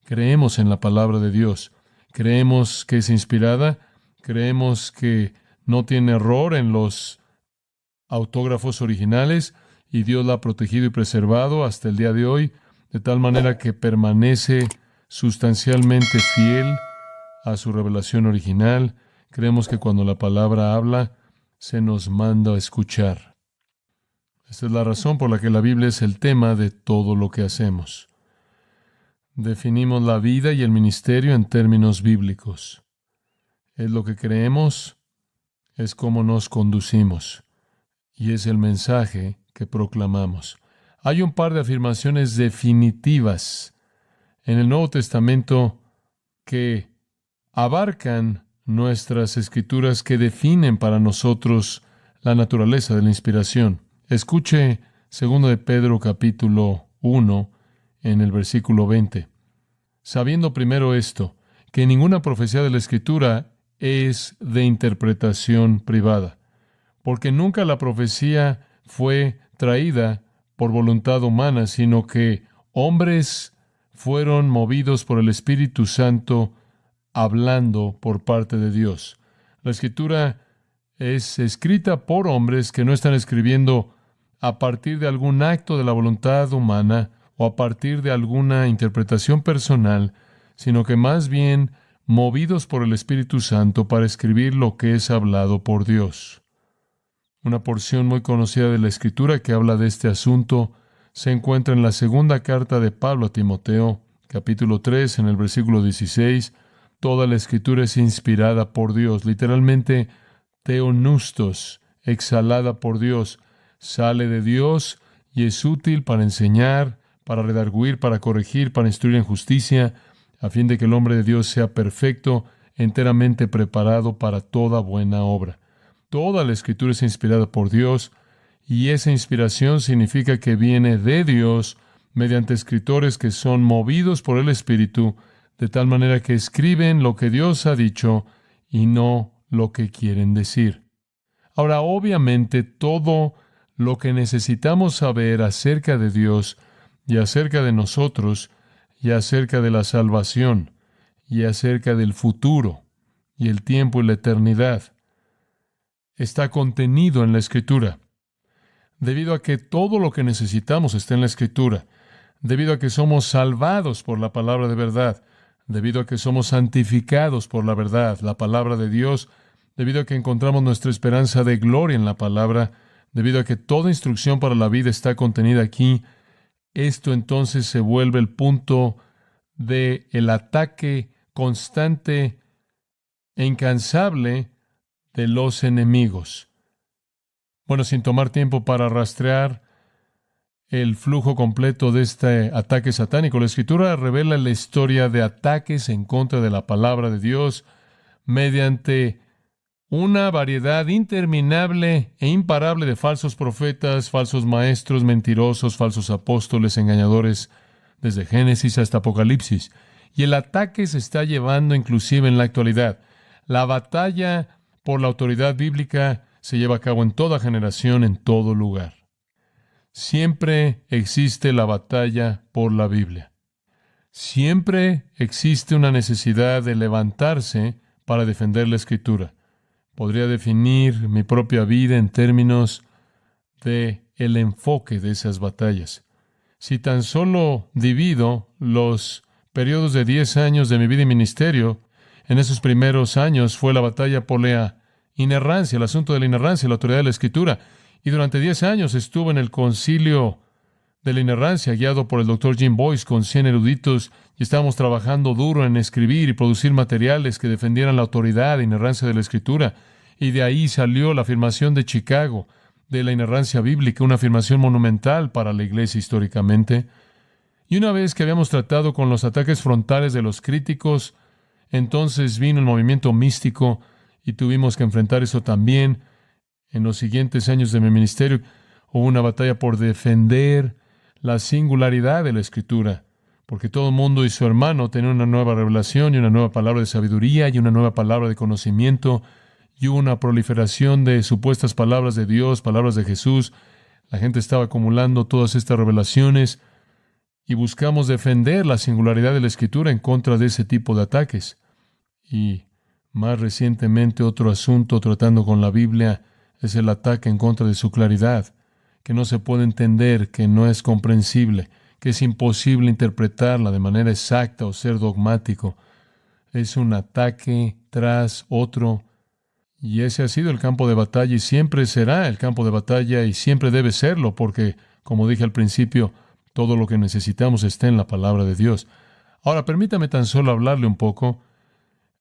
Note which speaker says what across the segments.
Speaker 1: Creemos en la palabra de Dios. Creemos que es inspirada. Creemos que no tiene error en los autógrafos originales y Dios la ha protegido y preservado hasta el día de hoy, de tal manera que permanece sustancialmente fiel a su revelación original. Creemos que cuando la palabra habla, se nos manda a escuchar. Esta es la razón por la que la Biblia es el tema de todo lo que hacemos. Definimos la vida y el ministerio en términos bíblicos. Es lo que creemos, es cómo nos conducimos, y es el mensaje que proclamamos. Hay un par de afirmaciones definitivas en el Nuevo Testamento que abarcan nuestras escrituras, que definen para nosotros la naturaleza de la inspiración. Escuche 2 de Pedro capítulo 1 en el versículo 20. Sabiendo primero esto, que ninguna profecía de la Escritura es de interpretación privada, porque nunca la profecía fue traída por voluntad humana, sino que hombres fueron movidos por el Espíritu Santo hablando por parte de Dios. La Escritura es escrita por hombres que no están escribiendo a partir de algún acto de la voluntad humana o a partir de alguna interpretación personal, sino que más bien movidos por el Espíritu Santo para escribir lo que es hablado por Dios. Una porción muy conocida de la Escritura que habla de este asunto se encuentra en la segunda carta de Pablo a Timoteo, capítulo 3, en el versículo 16. Toda la Escritura es inspirada por Dios, literalmente theopneustos, exhalada por Dios, sale de Dios y es útil para enseñar, para redarguir, para corregir, para instruir en justicia, a fin de que el hombre de Dios sea perfecto, enteramente preparado para toda buena obra. Toda la Escritura es inspirada por Dios, y esa inspiración significa que viene de Dios mediante escritores que son movidos por el Espíritu, de tal manera que escriben lo que Dios ha dicho y no lo que quieren decir. Ahora, obviamente, todo lo que necesitamos saber acerca de Dios y acerca de nosotros y acerca de la salvación y acerca del futuro y el tiempo y la eternidad está contenido en la Escritura. Debido a que todo lo que necesitamos está en la Escritura, debido a que somos salvados por la palabra de verdad, debido a que somos santificados por la verdad, la palabra de Dios, debido a que encontramos nuestra esperanza de gloria en la palabra, debido a que toda instrucción para la vida está contenida aquí, esto entonces se vuelve el punto de el ataque constante e incansable de los enemigos. Bueno, sin tomar tiempo para rastrear el flujo completo de este ataque satánico, la Escritura revela la historia de ataques en contra de la palabra de Dios mediante una variedad interminable e imparable de falsos profetas, falsos maestros, mentirosos, falsos apóstoles, engañadores, desde Génesis hasta Apocalipsis. Y el ataque se está llevando inclusive en la actualidad. La batalla por la autoridad bíblica se lleva a cabo en toda generación, en todo lugar. Siempre existe la batalla por la Biblia. Siempre existe una necesidad de levantarse para defender la Escritura. Podría definir mi propia vida en términos de el enfoque de esas batallas. Si tan solo divido los periodos de 10 años de mi vida y ministerio, en esos primeros años fue la batalla por la inerrancia, el asunto de la inerrancia, la autoridad de la Escritura. Y durante 10 años estuve en el concilio de la inerrancia, guiado por el Dr. Jim Boyce con 100 eruditos, y estábamos trabajando duro en escribir y producir materiales que defendieran la autoridad e inerrancia de la Escritura. Y de ahí salió la afirmación de Chicago de la inerrancia bíblica, una afirmación monumental para la iglesia históricamente. Y una vez que habíamos tratado con los ataques frontales de los críticos, entonces vino el movimiento místico y tuvimos que enfrentar eso también. En los siguientes años de mi ministerio hubo una batalla por defender la singularidad de la Escritura, porque todo el mundo y su hermano tenían una nueva revelación y una nueva palabra de sabiduría y una nueva palabra de conocimiento, y hubo una proliferación de supuestas palabras de Dios, palabras de Jesús. La gente estaba acumulando todas estas revelaciones, y buscamos defender la singularidad de la Escritura en contra de ese tipo de ataques. Y más recientemente otro asunto tratando con la Biblia es el ataque en contra de su claridad, que no se puede entender, que no es comprensible, que es imposible interpretarla de manera exacta o ser dogmático. Es un ataque tras otro, y ese ha sido el campo de batalla y siempre será el campo de batalla y siempre debe serlo, porque, como dije al principio, todo lo que necesitamos está en la palabra de Dios. Ahora, permítame tan solo hablarle un poco.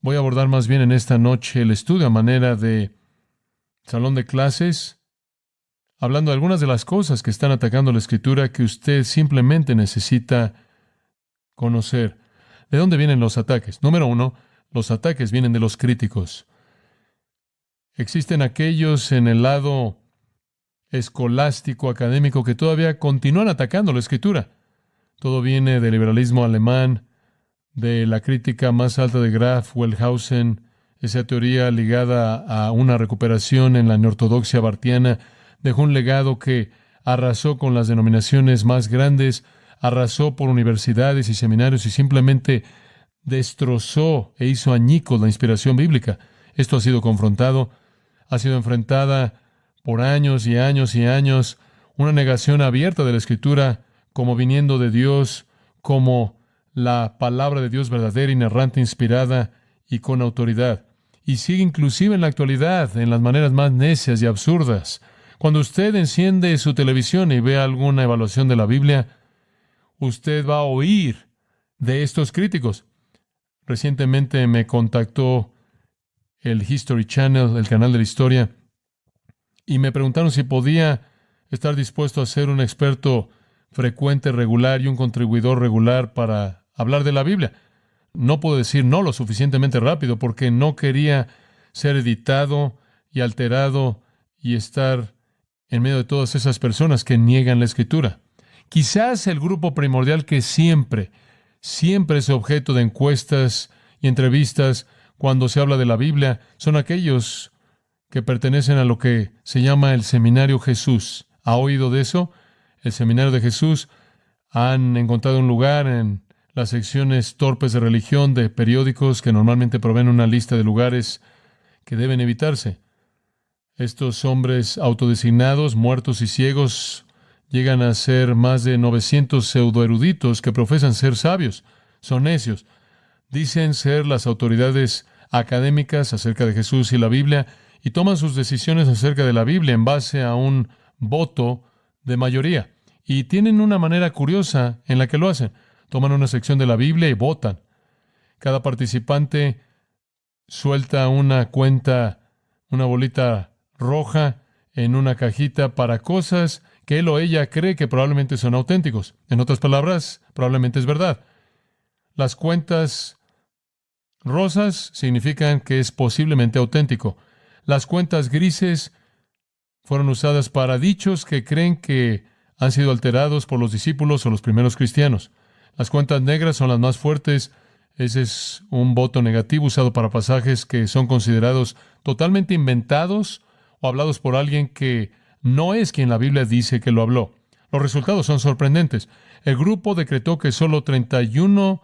Speaker 1: Voy a abordar más bien en esta noche el estudio a manera de salón de clases, hablando de algunas de las cosas que están atacando la Escritura que usted simplemente necesita conocer. ¿De dónde vienen los ataques? Número uno, los ataques vienen de los críticos. Existen aquellos en el lado escolástico, académico, que todavía continúan atacando la Escritura. Todo viene del liberalismo alemán, de la crítica más alta de Graf, Wellhausen, esa teoría ligada a una recuperación en la neortodoxia bartiana, dejó un legado que arrasó con las denominaciones más grandes, arrasó por universidades y seminarios y simplemente destrozó e hizo añicos la inspiración bíblica. Esto ha sido confrontado, ha sido enfrentada por años y años y años, una negación abierta de la Escritura como viniendo de Dios, como la palabra de Dios verdadera, inerrante, inspirada y con autoridad. Y sigue inclusive en la actualidad, en las maneras más necias y absurdas. Cuando usted enciende su televisión y ve alguna evaluación de la Biblia, usted va a oír de estos críticos. Recientemente me contactó el History Channel, el canal de la historia, y me preguntaron si podía estar dispuesto a ser un experto frecuente, regular y un contribuidor regular para hablar de la Biblia. No puedo decir no lo suficientemente rápido porque no quería ser editado y alterado y estar en medio de todas esas personas que niegan la Escritura. Quizás el grupo primordial que siempre es objeto de encuestas y entrevistas cuando se habla de la Biblia son aquellos que pertenecen a lo que se llama el Seminario Jesús. ¿Ha oído de eso? El Seminario de Jesús. Han encontrado un lugar en las secciones torpes de religión de periódicos que normalmente proveen una lista de lugares que deben evitarse. Estos hombres autodesignados, muertos y ciegos, llegan a ser más de 900 pseudoeruditos que profesan ser sabios. Son necios. Dicen ser las autoridades académicas acerca de Jesús y la Biblia y toman sus decisiones acerca de la Biblia en base a un voto de mayoría. Y tienen una manera curiosa en la que lo hacen. Toman una sección de la Biblia y votan. Cada participante suelta una cuenta, una bolita roja en una cajita para cosas que él o ella cree que probablemente son auténticos. En otras palabras, probablemente es verdad. Las cuentas rosas significan que es posiblemente auténtico. Las cuentas grises fueron usadas para dichos que creen que han sido alterados por los discípulos o los primeros cristianos. Las cuentas negras son las más fuertes. Ese es un voto negativo usado para pasajes que son considerados totalmente inventados o hablados por alguien que no es quien la Biblia dice que lo habló. Los resultados son sorprendentes. El grupo decretó que solo 31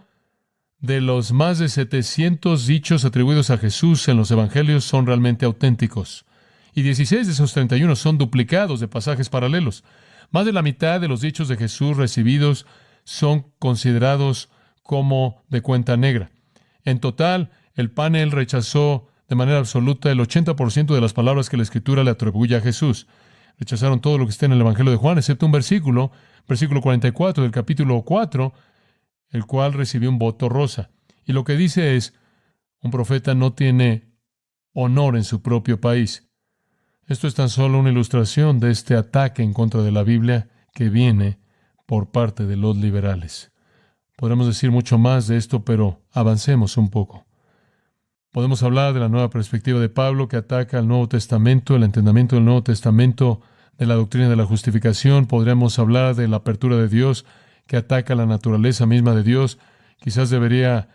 Speaker 1: de los más de 700 dichos atribuidos a Jesús en los evangelios son realmente auténticos. Y 16 de esos 31 son duplicados de pasajes paralelos. Más de la mitad de los dichos de Jesús recibidos son considerados como de cuenta negra. En total, el panel rechazó de manera absoluta el 80% de las palabras que la Escritura le atribuye a Jesús. Rechazaron todo lo que está en el Evangelio de Juan, excepto un versículo 44 del capítulo 4, el cual recibió un voto rosa. Y lo que dice es, un profeta no tiene honor en su propio país. Esto es tan solo una ilustración de este ataque en contra de la Biblia que viene por parte de los liberales. Podremos decir mucho más de esto, pero avancemos un poco. Podemos hablar de la nueva perspectiva de Pablo que ataca al Nuevo Testamento, el entendimiento del Nuevo Testamento, de la doctrina de la justificación. Podríamos hablar de la apertura de Dios que ataca la naturaleza misma de Dios. Quizás debería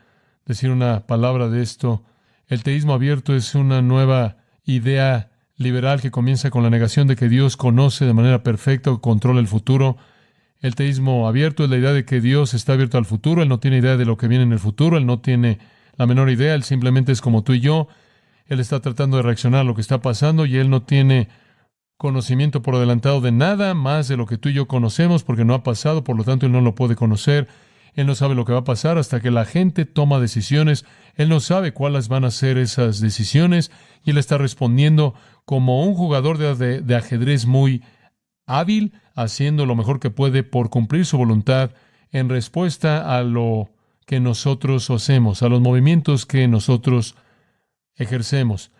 Speaker 1: decir una palabra de esto. El teísmo abierto es una nueva idea liberal que comienza con la negación de que Dios conoce de manera perfecta o controla el futuro. El teísmo abierto es la idea de que Dios está abierto al futuro. Él no tiene idea de lo que viene en el futuro. Él no tiene la menor idea. Él simplemente es como tú y yo. Él está tratando de reaccionar a lo que está pasando y Él no tiene conocimiento por adelantado de nada más de lo que tú y yo conocemos porque no ha pasado, por lo tanto Él no lo puede conocer. Él no sabe lo que va a pasar hasta que la gente toma decisiones. Él no sabe cuáles van a ser esas decisiones y Él está respondiendo como un jugador de ajedrez muy hábil, haciendo lo mejor que puede por cumplir su voluntad en respuesta a lo que nosotros hacemos, a los movimientos que nosotros ejercemos.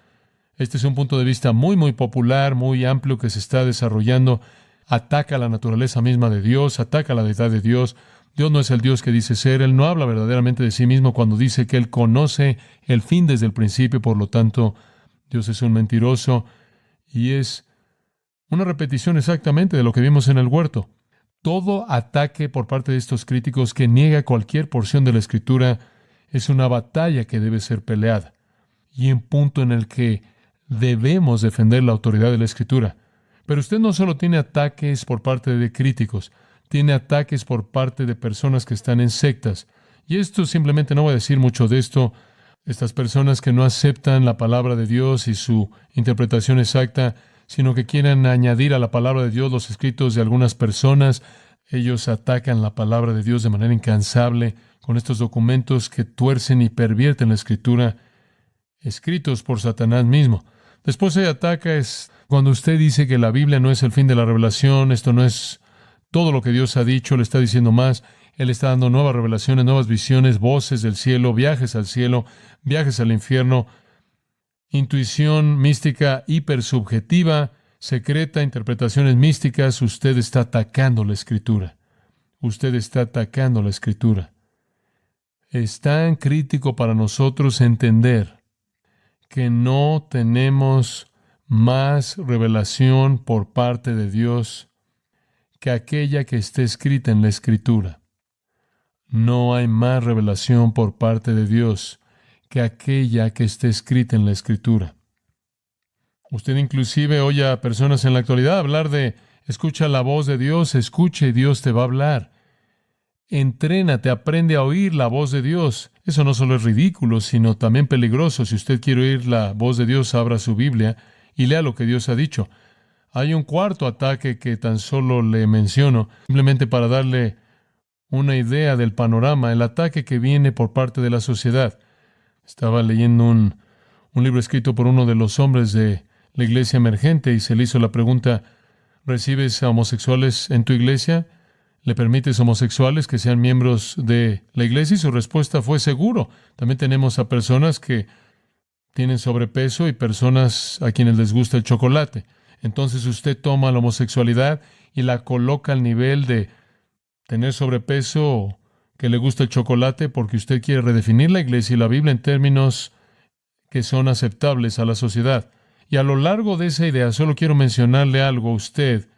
Speaker 1: Este es un punto de vista muy popular, muy amplio que se está desarrollando. Ataca la naturaleza misma de Dios, ataca la deidad de Dios. Dios no es el Dios que dice ser. Él no habla verdaderamente de sí mismo cuando dice que Él conoce el fin desde el principio. Por lo tanto, Dios es un mentiroso y es una repetición exactamente de lo que vimos en el huerto. Todo ataque por parte de estos críticos que niega cualquier porción de la Escritura es una batalla que debe ser peleada y un punto en el que debemos defender la autoridad de la Escritura. Pero usted no solo tiene ataques por parte de críticos, tiene ataques por parte de personas que están en sectas. Y esto simplemente no voy a decir mucho de esto. Estas personas que no aceptan la palabra de Dios y su interpretación exacta, sino que quieren añadir a la palabra de Dios los escritos de algunas personas. Ellos atacan la palabra de Dios de manera incansable con estos documentos que tuercen y pervierten la Escritura, escritos por Satanás mismo. Después hay ataques cuando usted dice que la Biblia no es el fin de la revelación, esto no es todo lo que Dios ha dicho, le está diciendo más. Él está dando nuevas revelaciones, nuevas visiones, voces del cielo, viajes al cielo, viajes al infierno, intuición mística hipersubjetiva, secreta, interpretaciones místicas. Usted está atacando la Escritura. Usted está atacando la Escritura. Es tan crítico para nosotros entender que no tenemos más revelación por parte de Dios que aquella que esté escrita en la Escritura. No hay más revelación por parte de Dios que aquella que esté escrita en la Escritura. Usted inclusive oye a personas en la actualidad hablar de escucha la voz de Dios, escucha y Dios te va a hablar. Entrénate, aprende a oír la voz de Dios. Eso no solo es ridículo, sino también peligroso. Si usted quiere oír la voz de Dios, abra su Biblia y lea lo que Dios ha dicho. Hay un cuarto ataque que tan solo le menciono, simplemente para darle una idea del panorama, el ataque que viene por parte de la sociedad. Estaba leyendo un libro escrito por uno de los hombres de la iglesia emergente y se le hizo la pregunta, ¿recibes a homosexuales en tu iglesia? ¿Le permites homosexuales que sean miembros de la iglesia? Y su respuesta fue seguro. También tenemos a personas que tienen sobrepeso y personas a quienes les gusta el chocolate. Entonces usted toma la homosexualidad y la coloca al nivel de tener sobrepeso o que le gusta el chocolate porque usted quiere redefinir la iglesia y la Biblia en términos que son aceptables a la sociedad. Y a lo largo de esa idea solo quiero mencionarle algo a usted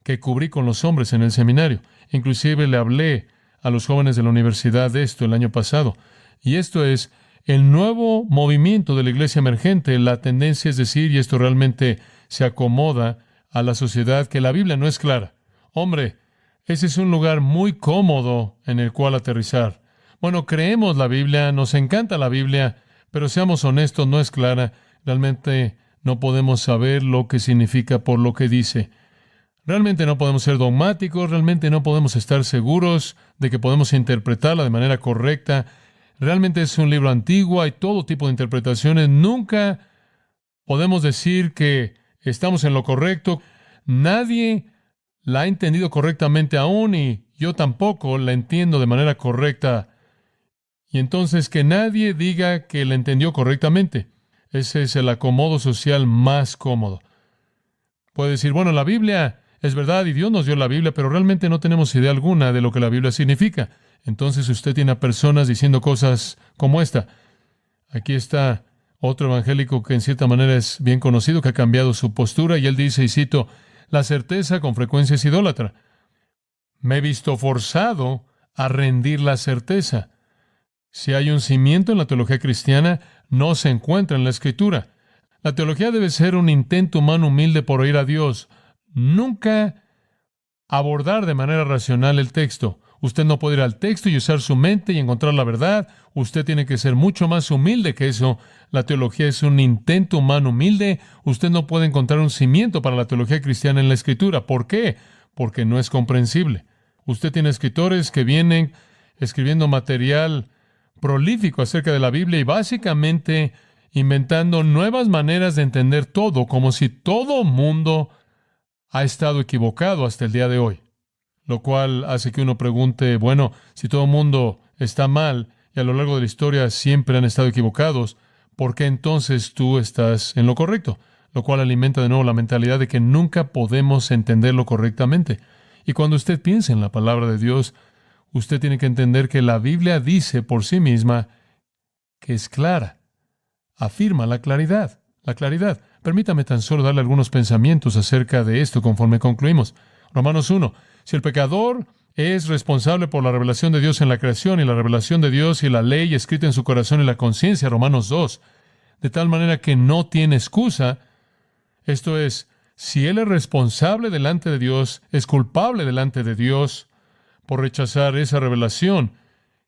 Speaker 1: que cubrí con los hombres en el seminario. Inclusive le hablé a los jóvenes de la universidad de esto el año pasado. Y esto es el nuevo movimiento de la iglesia emergente. La tendencia es decir, y esto realmente se acomoda a la sociedad, que la Biblia no es clara. Hombre, ese es un lugar muy cómodo en el cual aterrizar. Bueno, creemos la Biblia, nos encanta la Biblia, pero seamos honestos, no es clara. Realmente no podemos saber lo que significa por lo que dice. Realmente no podemos ser dogmáticos, realmente no podemos estar seguros de que podemos interpretarla de manera correcta. Realmente es un libro antiguo, hay todo tipo de interpretaciones. Nunca podemos decir que estamos en lo correcto. Nadie la ha entendido correctamente aún y yo tampoco la entiendo de manera correcta. Y entonces que nadie diga que la entendió correctamente. Ese es el acomodo social más cómodo. Puede decir, bueno, la Biblia es verdad y Dios nos dio la Biblia, pero realmente no tenemos idea alguna de lo que la Biblia significa. Entonces usted tiene a personas diciendo cosas como esta. Aquí está otro evangélico que en cierta manera es bien conocido, que ha cambiado su postura, y él dice, y cito, la certeza con frecuencia es idólatra. Me he visto forzado a rendir la certeza. Si hay un cimiento en la teología cristiana, no se encuentra en la Escritura. La teología debe ser un intento humano humilde por oír a Dios. Nunca abordar de manera racional el texto. Usted no puede ir al texto y usar su mente y encontrar la verdad. Usted tiene que ser mucho más humilde que eso. La teología es un intento humano humilde. Usted no puede encontrar un cimiento para la teología cristiana en la Escritura. ¿Por qué? Porque no es comprensible. Usted tiene escritores que vienen escribiendo material prolífico acerca de la Biblia y básicamente inventando nuevas maneras de entender todo, como si todo mundo ha estado equivocado hasta el día de hoy. Lo cual hace que uno pregunte, bueno, si todo el mundo está mal y a lo largo de la historia siempre han estado equivocados, ¿por qué entonces tú estás en lo correcto? Lo cual alimenta de nuevo la mentalidad de que nunca podemos entenderlo correctamente. Y cuando usted piensa en la palabra de Dios, usted tiene que entender que la Biblia dice por sí misma que es clara. Afirma la claridad. La claridad. Permítame tan solo darle algunos pensamientos acerca de esto conforme concluimos. Romanos 1. Si el pecador es responsable por la revelación de Dios en la creación y la revelación de Dios y la ley escrita en su corazón y la conciencia, Romanos 2, de tal manera que no tiene excusa, esto es, si él es responsable delante de Dios, es culpable delante de Dios por rechazar esa revelación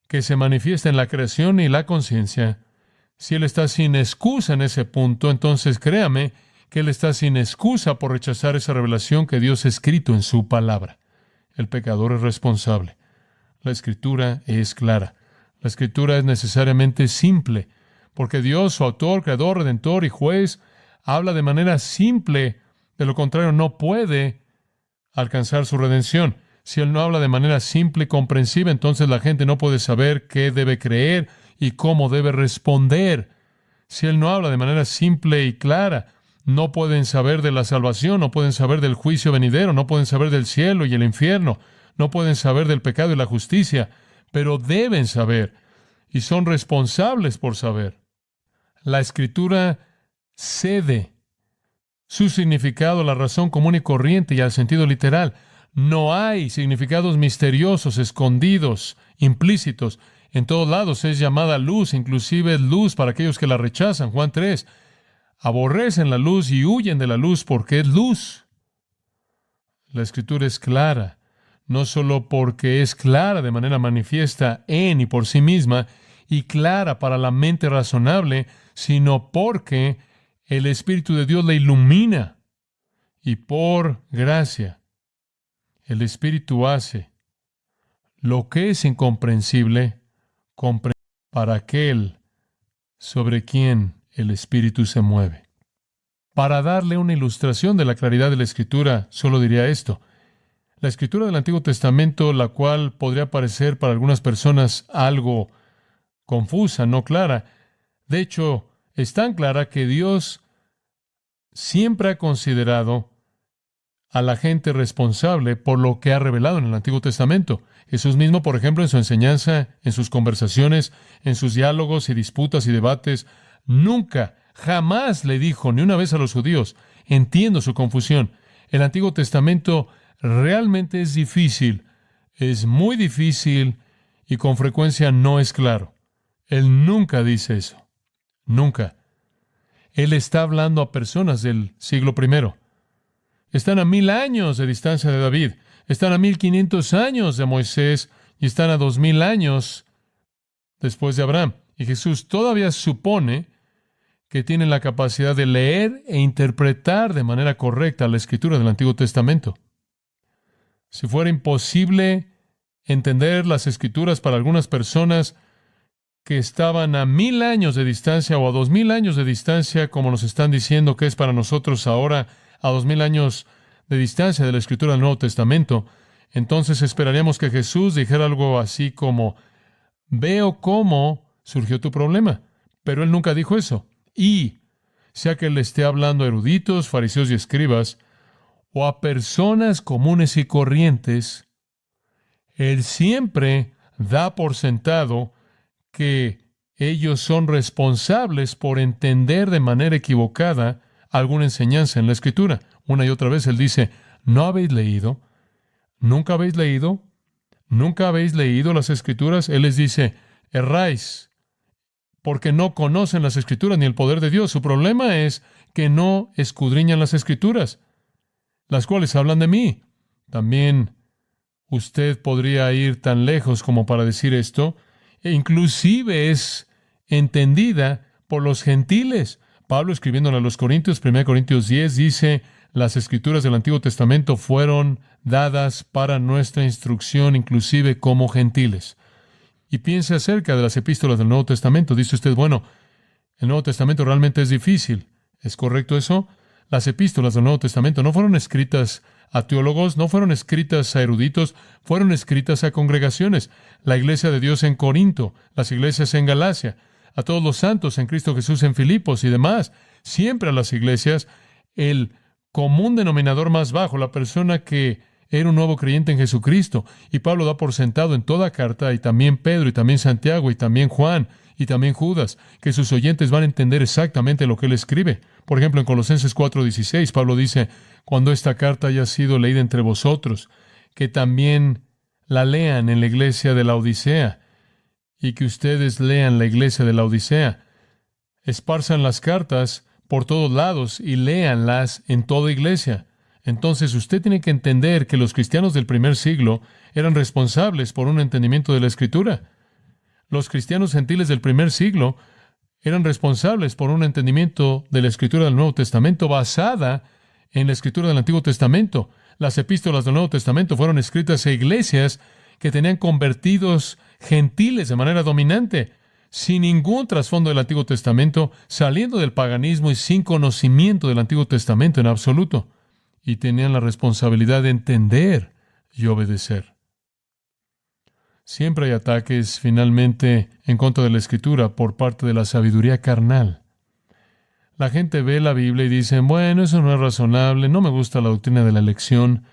Speaker 1: que se manifiesta en la creación y la conciencia, si él está sin excusa en ese punto, entonces créame que él está sin excusa por rechazar esa revelación que Dios ha escrito en su palabra. El pecador es responsable. La Escritura es clara. La Escritura es necesariamente simple, porque Dios, su autor, creador, redentor y juez, habla de manera simple. De lo contrario, no puede alcanzar su redención. Si Él no habla de manera simple y comprensiva, entonces la gente no puede saber qué debe creer y cómo debe responder. Si Él no habla de manera simple y clara, no pueden saber de la salvación, no pueden saber del juicio venidero, no pueden saber del cielo y el infierno, no pueden saber del pecado y la justicia, pero deben saber y son responsables por saber. La Escritura cede su significado a la razón común y corriente y al sentido literal. No hay significados misteriosos, escondidos, implícitos. En todos lados es llamada luz, inclusive es luz para aquellos que la rechazan. Juan 3. Aborrecen la luz y huyen de la luz porque es luz. La Escritura es clara, no solo porque es clara de manera manifiesta en y por sí misma, y clara para la mente razonable, sino porque el Espíritu de Dios la ilumina. Y por gracia, el Espíritu hace lo que es incomprensible para aquel sobre quien el Espíritu se mueve. Para darle una ilustración de la claridad de la Escritura, solo diría esto. La Escritura del Antiguo Testamento, la cual podría parecer para algunas personas algo confusa, no clara, de hecho, es tan clara que Dios siempre ha considerado a la gente responsable por lo que ha revelado en el Antiguo Testamento. Jesús mismo, por ejemplo, en su enseñanza, en sus conversaciones, en sus diálogos y disputas y debates, nunca, jamás le dijo ni una vez a los judíos, entiendo su confusión. El Antiguo Testamento realmente es difícil, es muy difícil y con frecuencia no es claro. Él nunca dice eso. Nunca. Él está hablando a personas del siglo I. Están a 1000 años de distancia de David. Están a 1500 años de Moisés y están a 2000 años después de Abraham. Y Jesús todavía supone que tienen la capacidad de leer e interpretar de manera correcta la Escritura del Antiguo Testamento. Si fuera imposible entender las Escrituras para algunas personas que estaban a 1000 años de distancia o a 2000 años de distancia, como nos están diciendo que es para nosotros ahora, a 2000 años de distancia de la Escritura del Nuevo Testamento, entonces esperaríamos que Jesús dijera algo así como, veo cómo surgió tu problema. Pero Él nunca dijo eso. Y, sea que Él esté hablando a eruditos, fariseos y escribas, o a personas comunes y corrientes, Él siempre da por sentado que ellos son responsables por entender de manera equivocada alguna enseñanza en la Escritura. Una y otra vez Él dice, ¿no habéis leído? ¿Nunca habéis leído? ¿Nunca habéis leído las Escrituras? Él les dice, erráis, porque no conocen las Escrituras ni el poder de Dios. Su problema es que no escudriñan las Escrituras, las cuales hablan de mí. También usted podría ir tan lejos como para decir esto, e inclusive es entendida por los gentiles. Pablo, escribiéndole a los Corintios, 1 Corintios 10, dice: las Escrituras del Antiguo Testamento fueron dadas para nuestra instrucción, inclusive como gentiles. Y piense acerca de las epístolas del Nuevo Testamento. Dice usted, bueno, el Nuevo Testamento realmente es difícil. ¿Es correcto eso? Las epístolas del Nuevo Testamento no fueron escritas a teólogos, no fueron escritas a eruditos, fueron escritas a congregaciones. La iglesia de Dios en Corinto, las iglesias en Galacia, a todos los santos en Cristo Jesús en Filipos y demás. Siempre a las iglesias, el común denominador más bajo, la persona que era un nuevo creyente en Jesucristo. Y Pablo da por sentado en toda carta, y también Pedro, y también Santiago, y también Juan, y también Judas, que sus oyentes van a entender exactamente lo que él escribe. Por ejemplo, en Colosenses 4:16, Pablo dice: cuando esta carta haya sido leída entre vosotros, que también la lean en la iglesia de la Odisea, y que ustedes lean la iglesia de la Odisea. Esparzan las cartas por todos lados y léanlas en toda iglesia. Entonces usted tiene que entender que los cristianos del primer siglo eran responsables por un entendimiento de la Escritura. Los cristianos gentiles del primer siglo eran responsables por un entendimiento de la Escritura del Nuevo Testamento basada en la Escritura del Antiguo Testamento. Las epístolas del Nuevo Testamento fueron escritas a iglesias que tenían convertidos gentiles de manera dominante, sin ningún trasfondo del Antiguo Testamento, saliendo del paganismo y sin conocimiento del Antiguo Testamento en absoluto. Y tenían la responsabilidad de entender y obedecer. Siempre hay ataques, finalmente, en contra de la Escritura por parte de la sabiduría carnal. La gente ve la Biblia y dice: bueno, eso no es razonable, no me gusta la doctrina de la elección,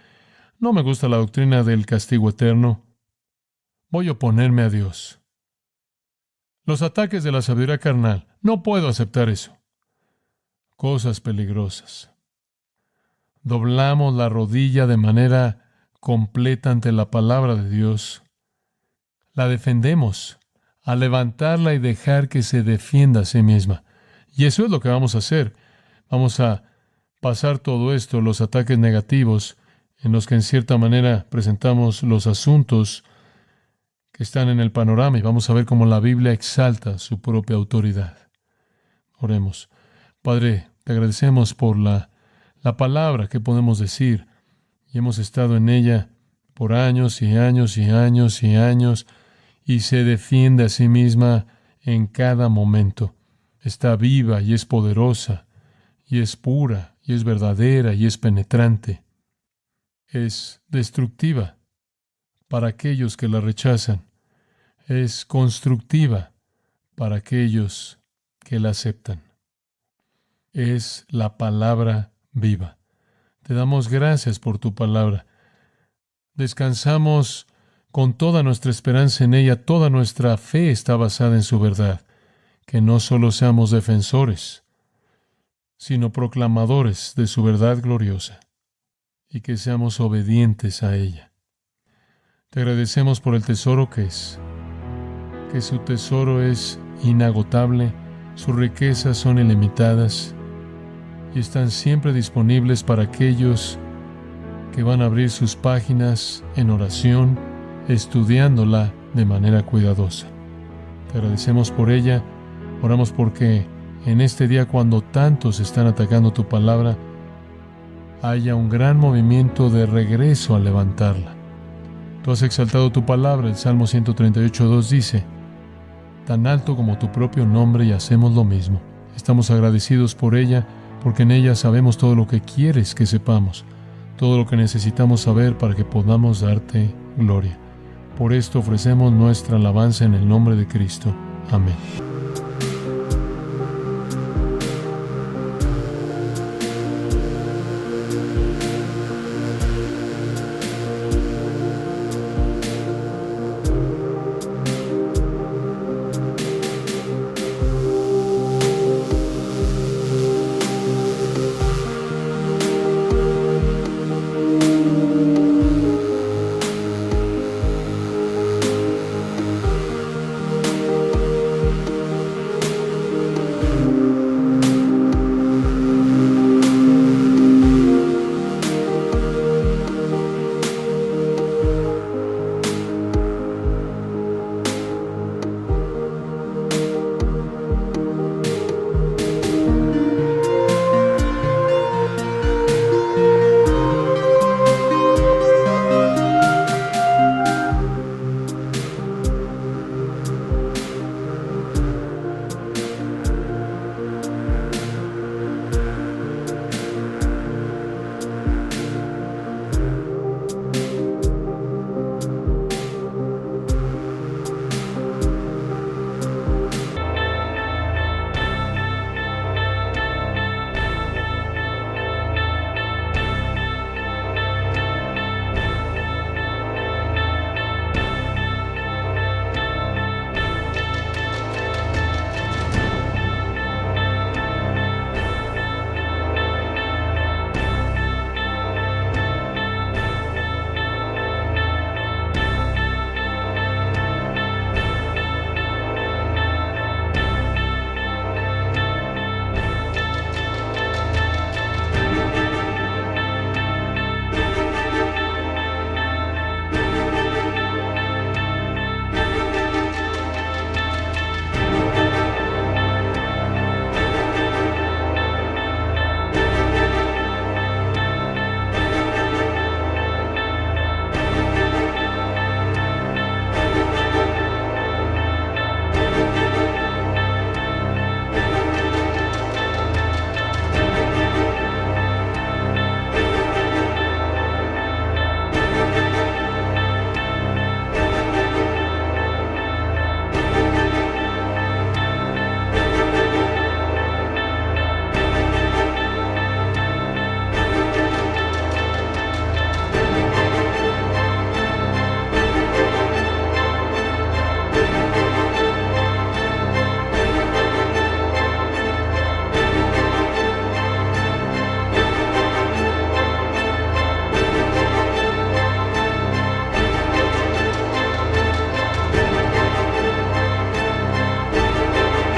Speaker 1: no me gusta la doctrina del castigo eterno, voy a oponerme a Dios. Los ataques de la sabiduría carnal, no puedo aceptar eso. Cosas peligrosas. Doblamos la rodilla de manera completa ante la palabra de Dios. La defendemos al levantarla y dejar que se defienda a sí misma. Y eso es lo que vamos a hacer. Vamos a pasar todo esto, los ataques negativos, en los que en cierta manera presentamos los asuntos que están en el panorama, y vamos a ver cómo la Biblia exalta su propia autoridad. Oremos. Padre, te agradecemos por la palabra que podemos decir, y hemos estado en ella por años y años y años y años, y se defiende a sí misma en cada momento. Está viva y es poderosa, y es pura, y es verdadera, y es penetrante. Es destructiva para aquellos que la rechazan. Es constructiva para aquellos que la aceptan. Es la palabra viva. Te damos gracias por tu palabra. Descansamos con toda nuestra esperanza en ella. Toda nuestra fe está basada en su verdad. Que no solo seamos defensores, sino proclamadores de su verdad gloriosa, y que seamos obedientes a ella. Te agradecemos por el tesoro que es, que su tesoro es inagotable, sus riquezas son ilimitadas y están siempre disponibles para aquellos que van a abrir sus páginas en oración, estudiándola de manera cuidadosa. Te agradecemos por ella. Oramos porque en este día, cuando tantos están atacando tu palabra, haya un gran movimiento de regreso a levantarla. Tú has exaltado tu palabra. El Salmo 138:2 dice: tan alto como tu propio nombre, y hacemos lo mismo. Estamos agradecidos por ella, porque en ella sabemos todo lo que quieres que sepamos, todo lo que necesitamos saber para que podamos darte gloria. Por esto ofrecemos nuestra alabanza en el nombre de Cristo. Amén.